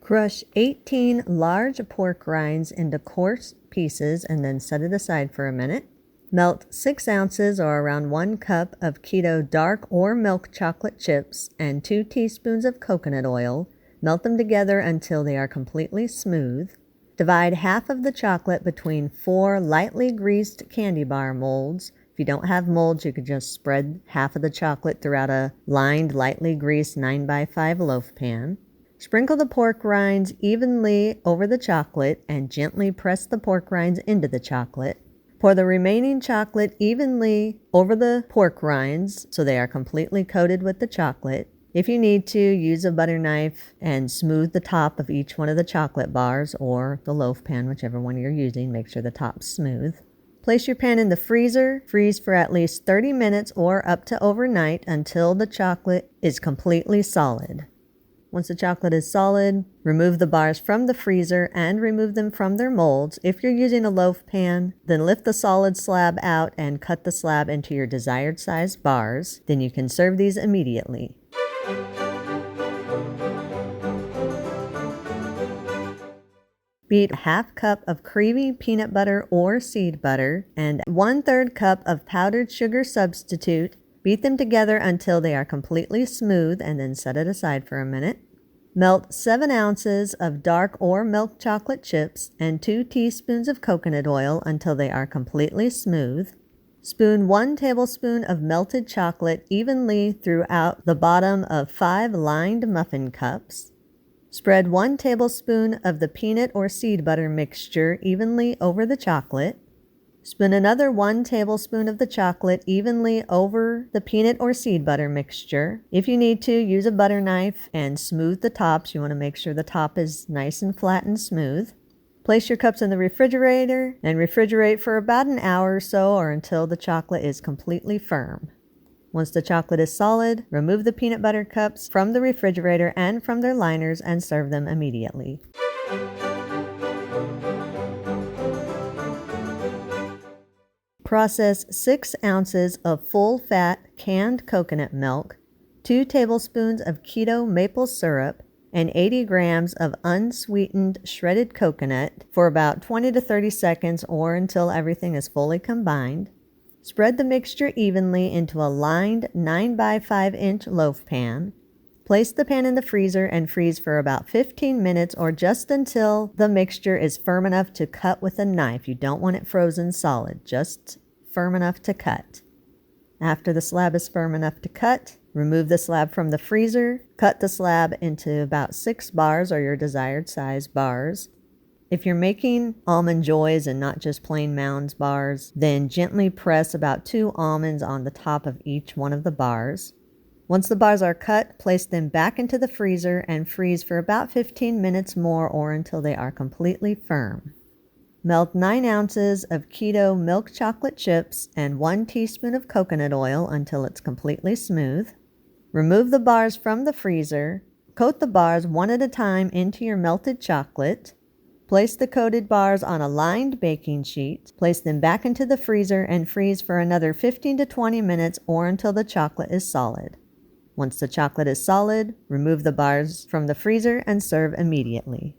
Crush 18 large pork rinds into coarse pieces and then set it aside for a minute. Melt 6 ounces or around 1 cup of keto dark or milk chocolate chips and 2 teaspoons of coconut oil. Melt them together until they are completely smooth. Divide half of the chocolate between 4 lightly greased candy bar molds. If you don't have molds, you could just spread half of the chocolate throughout a lined, lightly greased 9x5 loaf pan. Sprinkle the pork rinds evenly over the chocolate and gently press the pork rinds into the chocolate. Pour the remaining chocolate evenly over the pork rinds so they are completely coated with the chocolate. If you need to, use a butter knife and smooth the top of each one of the chocolate bars or the loaf pan, whichever one you're using. Make sure the top's smooth. Place your pan in the freezer. Freeze for at least 30 minutes or up to overnight until the chocolate is completely solid. Once the chocolate is solid, remove the bars from the freezer and remove them from their molds. If you're using a loaf pan, then lift the solid slab out and cut the slab into your desired size bars. Then you can serve these immediately. Beat a half cup of creamy peanut butter or seed butter and 1/3 cup of powdered sugar substitute. Beat them together until they are completely smooth and then set it aside for a minute. Melt 7 ounces of dark or milk chocolate chips and 2 teaspoons of coconut oil until they are completely smooth. Spoon 1 tablespoon of melted chocolate evenly throughout the bottom of 5 lined muffin cups. Spread 1 tablespoon of the peanut or seed butter mixture evenly over the chocolate. Spoon another 1 tablespoon of the chocolate evenly over the peanut or seed butter mixture. If you need to, use a butter knife and smooth the tops. You want to make sure the top is nice and flat and smooth. Place your cups in the refrigerator and refrigerate for about an hour or so or until the chocolate is completely firm. Once the chocolate is solid, remove the peanut butter cups from the refrigerator and from their liners and serve them immediately. Process 6 ounces of full-fat canned coconut milk, 2 tablespoons of keto maple syrup, and 80 grams of unsweetened shredded coconut for about 20 to 30 seconds or until everything is fully combined. Spread the mixture evenly into a lined 9x5-inch loaf pan. Place the pan in the freezer and freeze for about 15 minutes or just until the mixture is firm enough to cut with a knife. You don't want it frozen solid, just firm enough to cut. After the slab is firm enough to cut, remove the slab from the freezer. Cut the slab into about 6 bars or your desired size bars. If you're making almond joys and not just plain Mounds bars, then gently press about 2 almonds on the top of each one of the bars. Once the bars are cut, place them back into the freezer and freeze for about 15 minutes more or until they are completely firm. Melt 9 ounces of keto milk chocolate chips and 1 teaspoon of coconut oil until it's completely smooth. Remove the bars from the freezer. Coat the bars one at a time into your melted chocolate. Place the coated bars on a lined baking sheet. Place them back into the freezer and freeze for another 15 to 20 minutes or until the chocolate is solid. Once the chocolate is solid, remove the bars from the freezer and serve immediately.